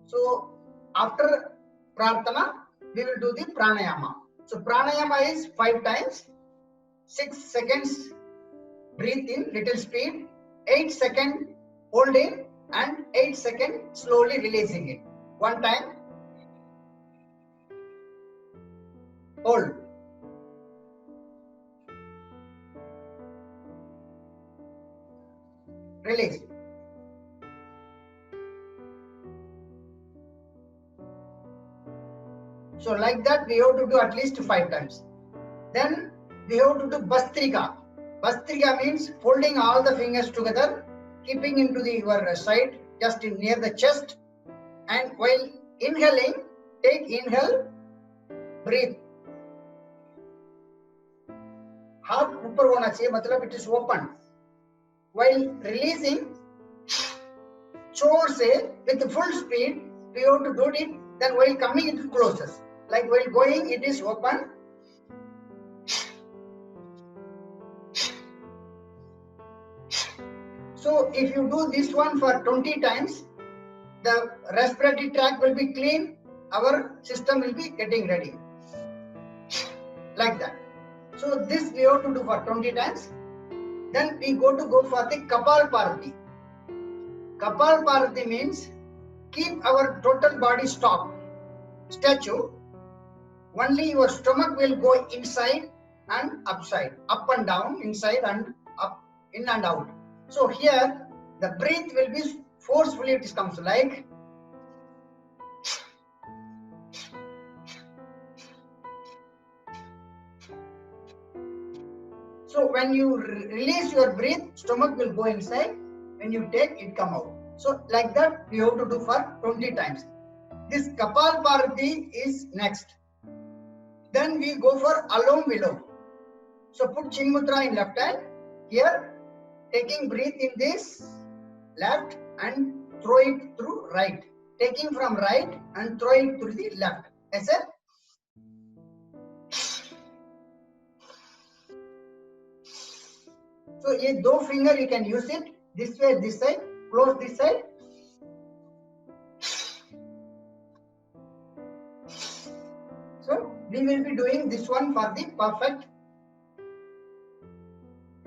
So after prarthana, we will do the pranayama. So pranayama is 5 times, 6 seconds breathe in little speed, 8 seconds hold in, and 8 seconds slowly releasing it. One time hold, release. So like that we have to do at least 5 times. Then we have to do Bastrika. Bastrika means folding all the fingers together, keeping into your side, just near the chest, and while inhaling, take inhale, breathe. हाथ ऊपर होना चाहिए, मतलब it is open. While releasing, जोर से with full speed, we have to do it. Then while coming, it closes. Like while going, it is open. So if you do this one for 20 times, the respiratory tract will be clean, our system will be getting ready. Like that. So this we have to do for 20 times. Then we go for the Kapalbhati. Kapalbhati means keep our total body statue. Only your stomach will go inside and upside, up and down, inside and up, in and out. So here the breath will be forcefully, it comes like so. When you release your breath, stomach will go inside. When you take, it come out. So like that we have to do for 20 times. This Kapalbhati is next. Then we go for Alom Vilom. So put Chin Mudra in left hand. Here, taking breath in this left and throw it through right. Taking from right and throw it through the left. ऐसे. So ये दो finger you can use it. This way, this side. Close this side. So we will be doing this one for the perfect.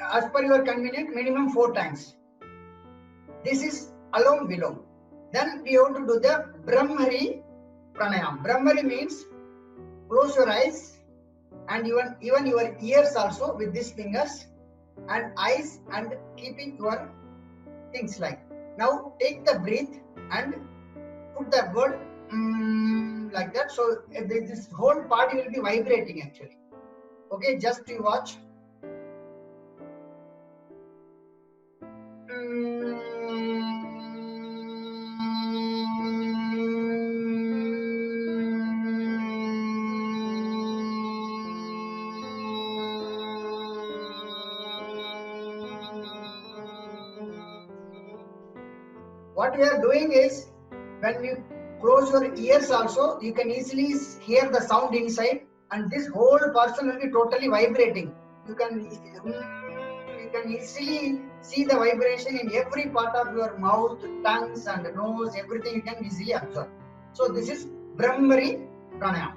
As per your convenience, minimum 4 times. This is Alom Vilom. Then we have to do the Brahmari Pranayam. Brahmari means close your eyes and even your ears also with these fingers and eyes, and keeping your things like. Now take the breath and put the word like that. So this whole body will be vibrating actually. Okay, just you watch. What we are doing is, when you close your ears also, you can easily hear the sound inside, and this whole person will be totally vibrating. You can easily see the vibration in every part of your mouth, tongues and nose, everything you can easily observe. So this is Brahmari Pranayam.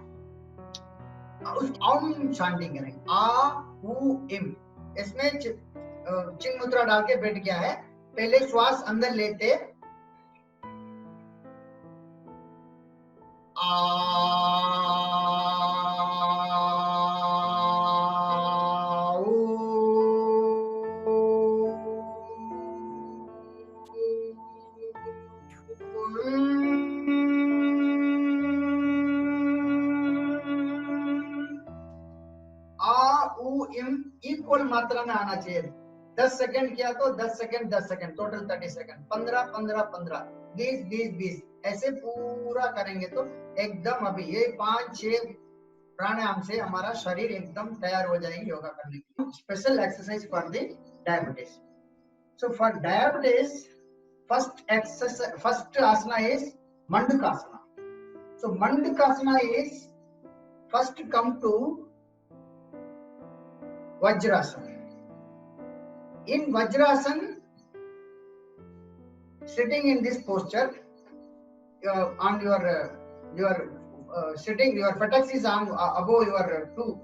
Om chanting करेंगे. आ ऊ इम. इसमें चिन मुद्रा डाल के बैठ गया है. पहले श्वास अंदर लेते, इक्वल मात्रा में आना चाहिए. 10 सेकंड किया तो 10 सेकंड 10 सेकंड, टोटल 30 सेकंड. 15 15 15, 20 20 20, ऐसे पूरा करेंगे तो एकदम अभी ये 5-6 प्राणायाम से हमारा शरीर एकदम तैयार हो जाएगी योगा करने के लिए. Special exercise for the diabetes. So for diabetes, first asana is Mandukasana. So Mandukasana is first come to Vajrasana. In Vajrasana, sitting in this posture, on your sitting, your buttocks is on above your two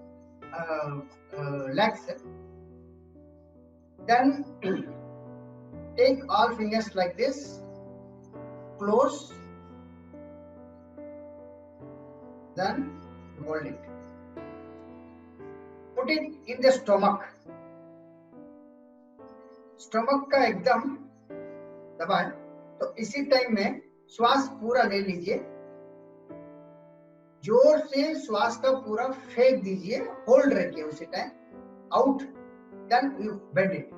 legs. Then take all fingers like this, close, then hold it. Put it in the stomach. Stomach का एकदम दबाएं. तो इसी time में श्वास पूरा ले लीजिए, जोर से श्वास का पूरा फेंक दीजिए, होल्ड रखिए उसी time, out, then you bend it.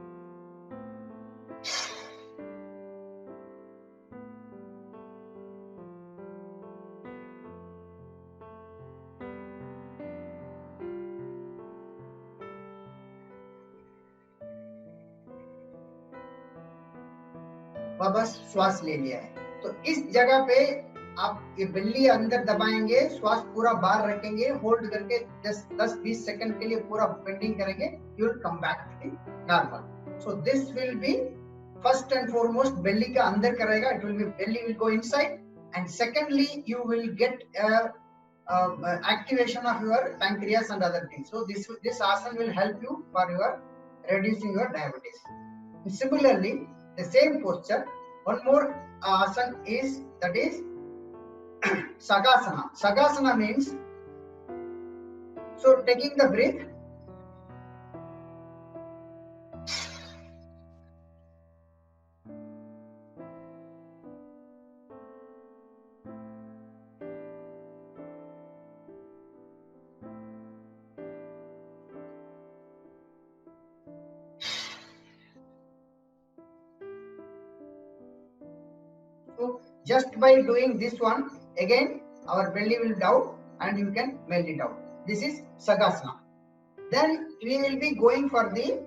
बस श्वास ले लिया है. तो इस जगह पे आप ये बिल्ली अंदर दबाएंगे, श्वास पूरा बाहर रखेंगे, होल्ड करके 10-20 सेकंड के लिए पूरा बेंडिंग करेंगे. You will come back to normal. So this will be first and foremost belly का अंदर करेगा. It will be belly will go inside, and secondly you will get activation of your pancreas and other things. So this asana will help you for your reducing your diabetes. Similarly, the same posture, one more asana is, that is Sagasana. Sagasana means, so taking the breath, so just by doing this one, again our belly will down and you can melt it out. This is Sagasana. Then we will be going for the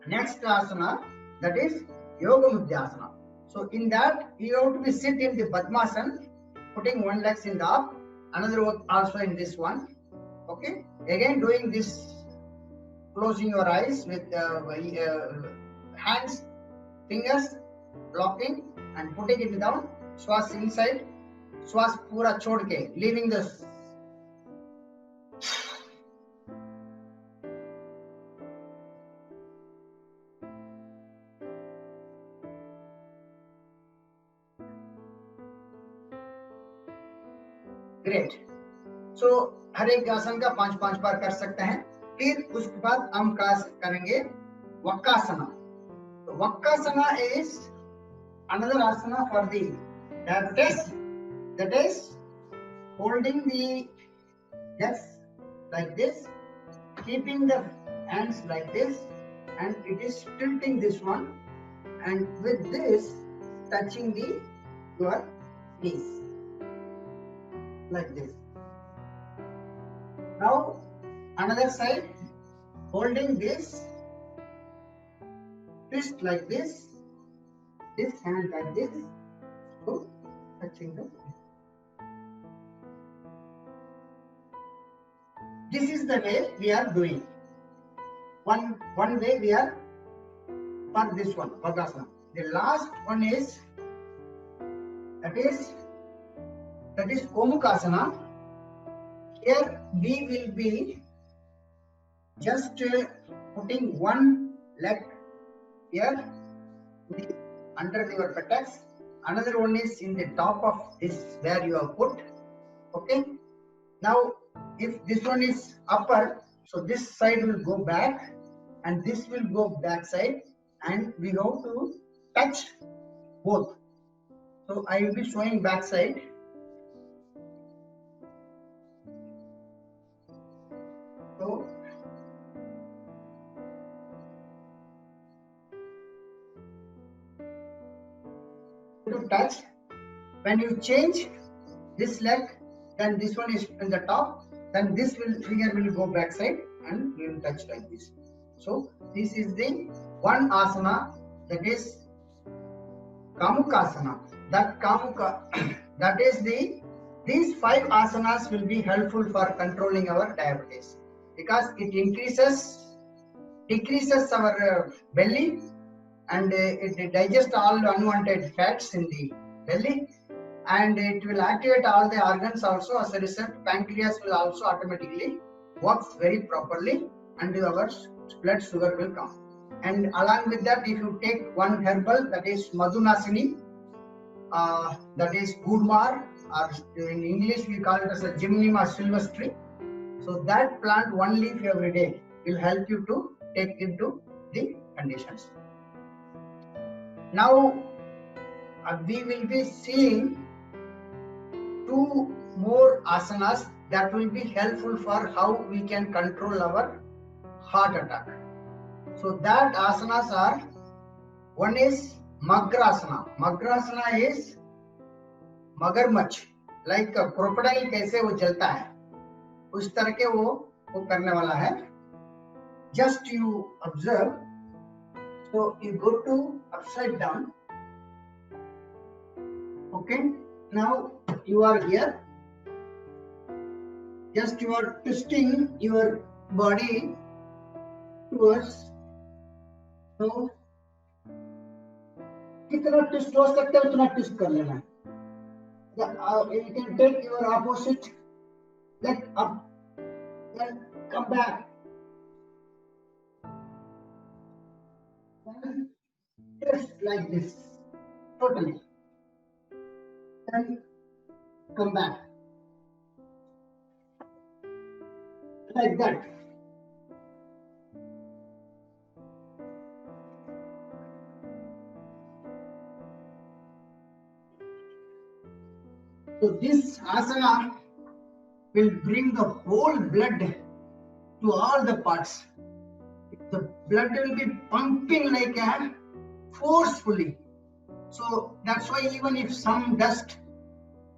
next asana, that is Yoga Mudryasana. So in that you have to be sit in the Padmasana, putting one leg in the up, another one also in this one. Okay, again doing this, closing your eyes with hands, fingers blocking and putting it down. श्वास inside, श्वास पूरा छोड़ के, leaving this. Great. So हर एक आसन का 5-5 बार कर सकते हैं. फिर उसके बाद हम करेंगे वक्रासना. तो वक्रासना is another asana for the diabetes, that is holding the legs like this, keeping the hands like this, and it is tilting this one, and with this touching your knees like this. Now another side, holding this fist like this hand like this, so touching the. This is the way we are doing. One way we are for this one, Vagasana. The last one is, that is Gomukasana. Here we will be just putting one leg here under your buttocks. Another one is in the top of this where you have put. Okay. Now, if this one is upper, so this side will go back and this will go back side, and we have to touch both. So I will be showing back side. So to touch, when you change this leg, then this one is in the top, then this finger will go back side and we will touch like this. So this is the one asana, that is Kamukasana. that is these 5 asanas will be helpful for controlling our diabetes, because it decreases our belly, and it digests all unwanted fats in the belly, and it will activate all the organs also. As a result, pancreas will also automatically works very properly, and our blood sugar will come. And along with that, if you take one herbal, that is Madhunasini, that is Gudmar, or in English we call it as a Gymnema sylvestri. So that plant, one leaf every day, will help you to take into the conditions. Now we will be seeing 2 more asanas that will be helpful for how we can control our heart attack. So that asanas are, one is Magrasana. Magrasana is मगरमच्छ, like crocodile कैसे वो चलता है, उस तरह के वो करने वाला है. Just you observe. So you go to upside down. Okay, now you are here. Just you are twisting your body towards. So कितना twist हो सकता है उतना twist कर लेना है. You can take your opposite leg up, then come back, and twist like this totally, then come back like that. So this asana will bring the whole blood to all the parts. The blood will be pumping like a forcefully. So that's why even if some dust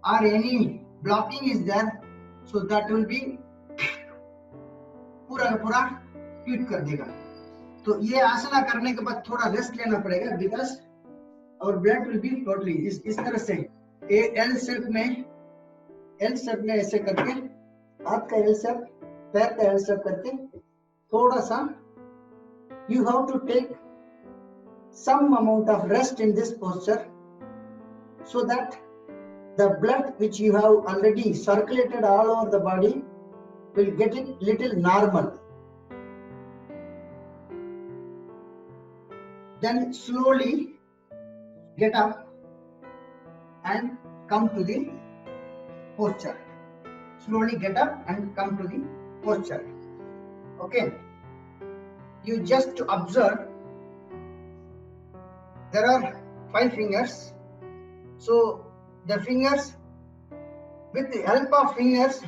or any blocking is there, so that will be पूरा पूरा tweet कर देगा. तो ये आसना करने के बाद थोड़ा रेस्ट लेना पड़ेगा, because our blood will be totally इस तरह से एल शेप में ऐसे करके, हाथ का एल शेप, पैर का एल शेप करके थोड़ा सा, you have to take some amount of rest in this posture, so that the blood which you have already circulated all over the body will get it little normal. Then slowly get up and come to the posture. Slowly get up and come to the posture. Okay. You just observe. There are 5 fingers. So the fingers, with the help of fingers,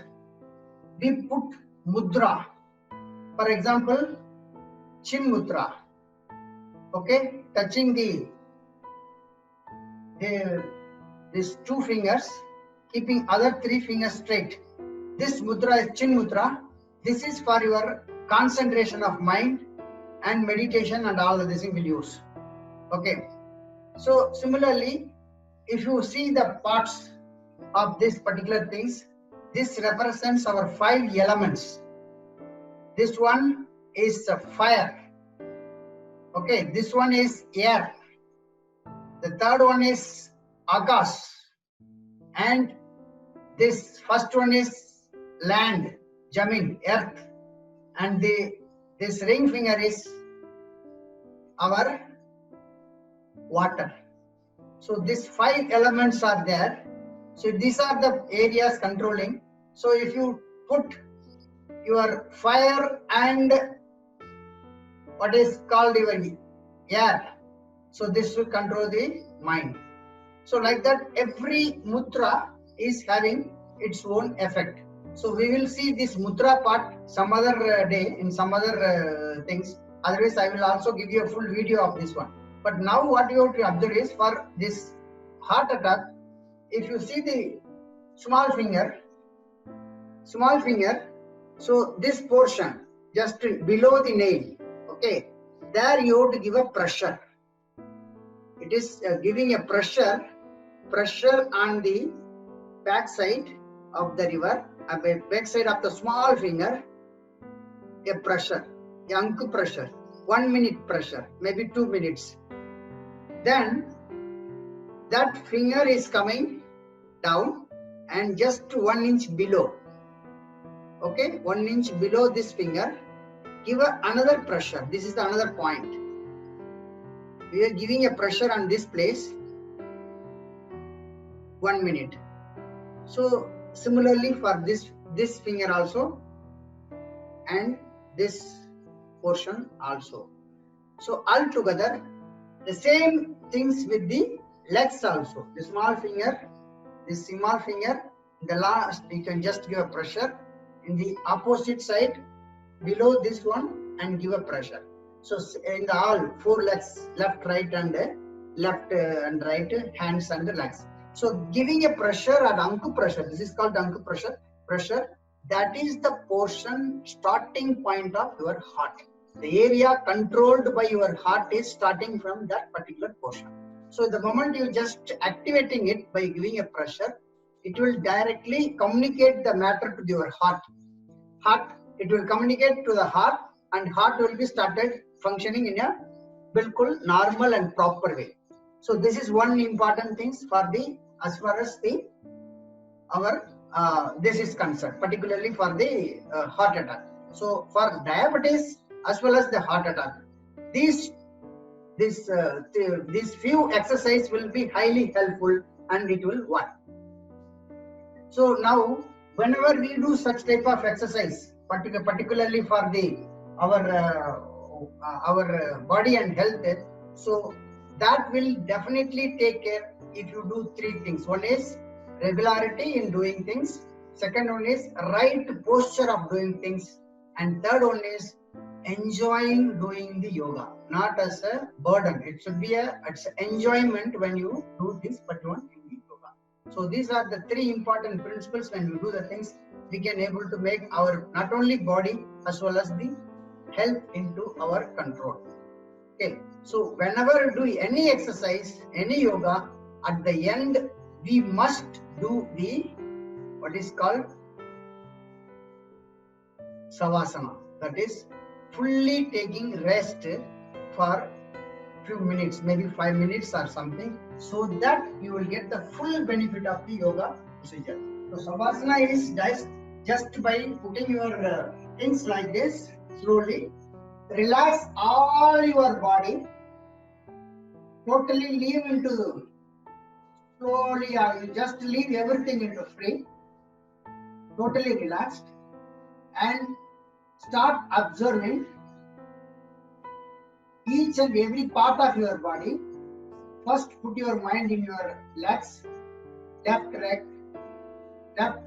we put mudra. For example, chin mudra. Okay, touching these 2 fingers, keeping other 3 fingers straight. This mudra is chin mudra. This is for your concentration of mind and meditation and all of this thing will use. Okay. So similarly, if you see the parts of this particular things, this represents our 5 elements. This one is fire. Okay, this one is air. The third one is Akash. And this first one is land, Jamin, earth. And this ring finger is our water. So these 5 elements are there. So these are the areas controlling. So if you put your fire and what is called your air, so this will control the mind. So like that, every mudra is having its own effect. So we will see this mudra part some other day in some other things. Otherwise, I will also give you a full video of this one. But now what you have to observe is, for this heart attack, if you see the small finger, so this portion just below the nail, okay, there you have to give a pressure. It is giving a pressure pressure on the back side of the river, back side of the small finger, a pressure, a Anku pressure, 1 minute pressure, maybe 2 minutes. Then that finger is coming down and just 1 inch below. Okay, 1 inch below this finger, give another pressure. This is another point. We are giving a pressure on this place 1 minute. So similarly for this finger also and this portion also. So altogether the same things with the legs also. The small finger, this small finger, the last you can just give a pressure in the opposite side below this one and give a pressure. So in the all 4 legs, left, right and right hands and the legs. So giving a pressure at Anku pressure, this is called Anku pressure, that is the portion starting point of your heart. The area controlled by your heart is starting from that particular portion. So the moment you just activating it by giving a pressure, it will directly communicate the matter to your heart. It will communicate to the heart and heart will be started functioning in a bilkul normal and proper way. So this is one important thing for the, as far as the our this is concerned, particularly for the heart attack. So for diabetes as well as the heart attack, these few exercise will be highly helpful and it will work. So now whenever we do such type of exercise, particularly for the our body and health, so that will definitely take care if you do 3 things. One is regularity in doing things, second one is right posture of doing things, and third one is enjoying doing the yoga, not as a burden. It should be it's enjoyment when you do this particular yoga. So these are the 3 important principles. When you do the things, we can able to make our not only body as well as the health into our control. Okay, so whenever you do any exercise, any yoga, at the end we must do the what is called savasana, that is fully taking rest for few minutes, maybe 5 minutes or something, so that you will get the full benefit of the yoga procedure. So savasana is just by putting your things like this, slowly relax all your body, totally leave into slowly, you just leave everything into free, totally relaxed, and start observing each and every part of your body. First put your mind in your legs, left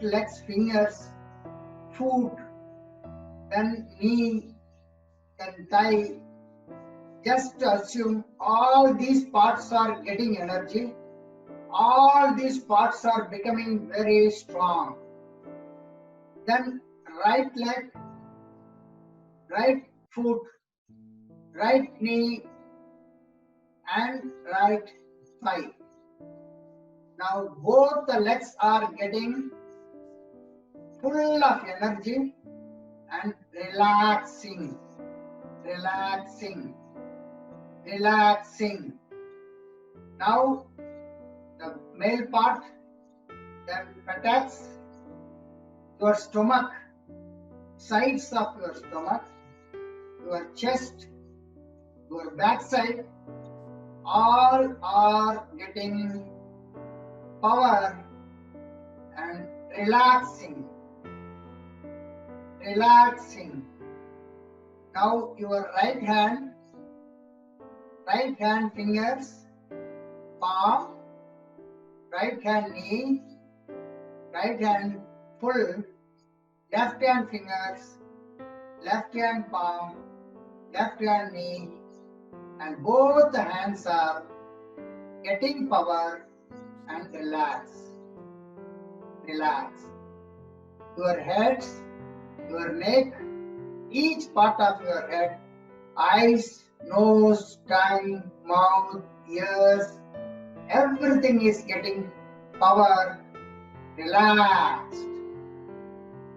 legs, fingers, foot, then knee, then thigh. Just assume all these parts are getting energy, all these parts are becoming very strong. Then right leg, right foot, right knee and right thigh. Now both the legs are getting full of energy and relaxing. Now the male part, then buttocks, your stomach, sides of your stomach, your chest, your backside, all are getting power and relaxing. Now your right hand fingers, palm, right hand knee, right hand full, left hand fingers, left hand palm, left hand knee, and both the hands are getting power and relax. Your heads, your neck, each part of your head, eyes, nose, tongue, mouth, ears, everything is getting power. Relax,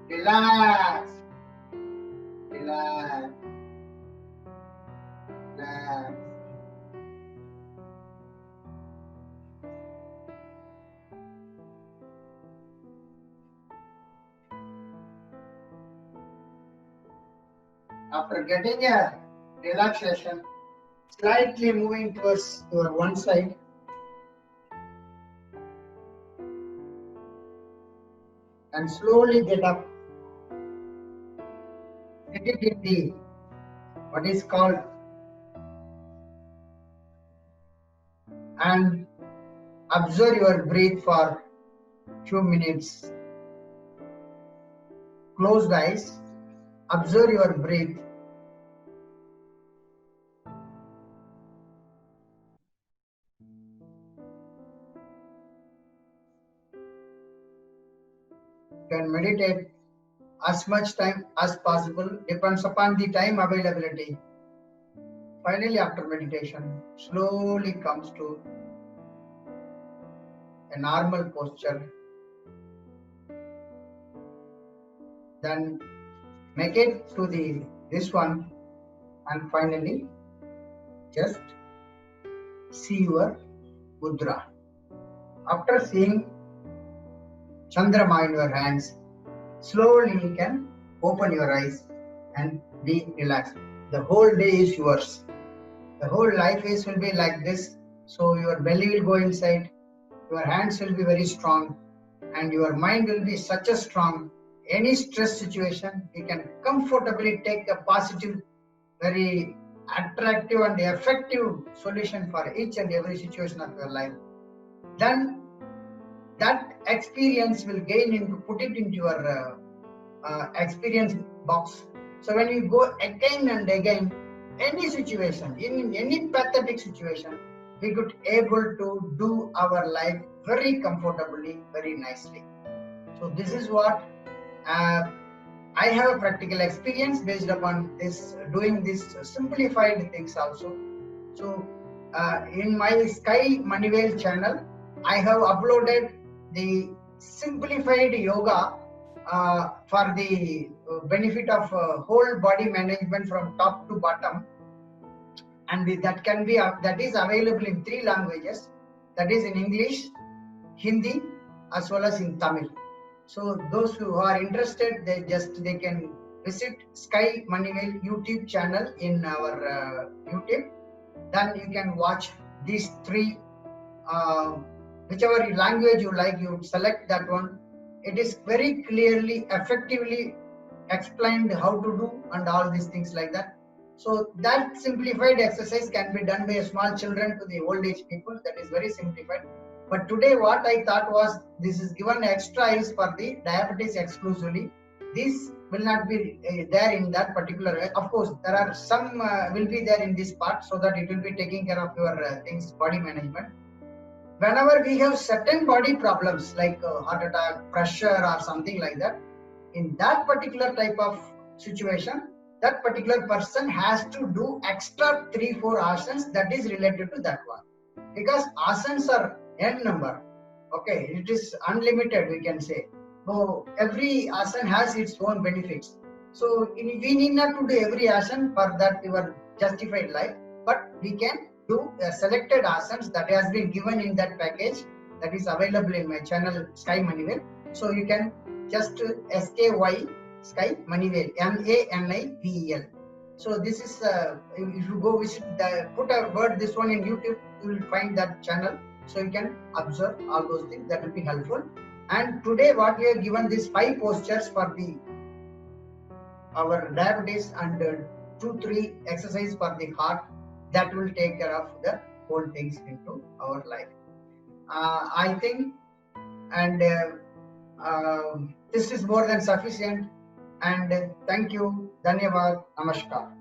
relax, relax, relax. After getting a relaxation, slightly moving towards your one side, and slowly get up. Get it in the what is called, and observe your breath for few minutes. Closed eyes, observe your breath. You can meditate as much time as possible, depends upon the time availability. Finally, after meditation, slowly comes to a normal posture. Then make it to this one, and finally just see your mudra. After seeing Chandrama in your hands, slowly you can open your eyes and be relaxed. The whole day is yours. The whole life will be like this. So your belly will go inside, your hands will be very strong, and your mind will be such a strong. Any stress situation, you can comfortably take a positive, very attractive and effective solution for each and every situation of your life. Then that experience will put it into your experience box. So when you go again and again, any situation, in any pathetic situation, we could able to do our life very comfortably, very nicely. So this is what I have a practical experience based upon this, doing this simplified things also. So in my Sky Manivel channel, I have uploaded the simplified yoga for the benefit of whole body management from top to bottom, and that is available in 3 languages, that is in English, Hindi, as well as in Tamil. So those who are interested, they can visit Sky Manivel YouTube channel in our YouTube. Then you can watch these 3, whichever language you like, you select that one. It is very clearly, effectively explained how to do and all these things like that. So that simplified exercise can be done by small children to the old age people. That is very simplified. But today what I thought was, this is given extra is for the diabetes exclusively. This will not be there in that particular way. Of course, there are some will be there in this part, so that it will be taking care of your things, body management. Whenever we have certain body problems like heart attack, pressure or something like that, in that particular type of situation, that particular person has to do extra 3-4 asanas that is related to that one. Because asanas are n number. Okay, it is unlimited, we can say. So every asana has its own benefits. So we need not to do every asana for that your justified life, but we can do selected asanas that has been given in that package that is available in my channel Sky Manivel. So you can just SKY Sky Manivel, MANIVEL. So this is if you go visit put a word this one in YouTube, you will find that channel. So you can observe all those things, that will be helpful. And today what we have given these 5 postures for our diabetes and 2-3 exercise for the heart, that will take care of the whole things into our life. I think, and this is more than sufficient. And thank you, Dhanyavad, Namaskar.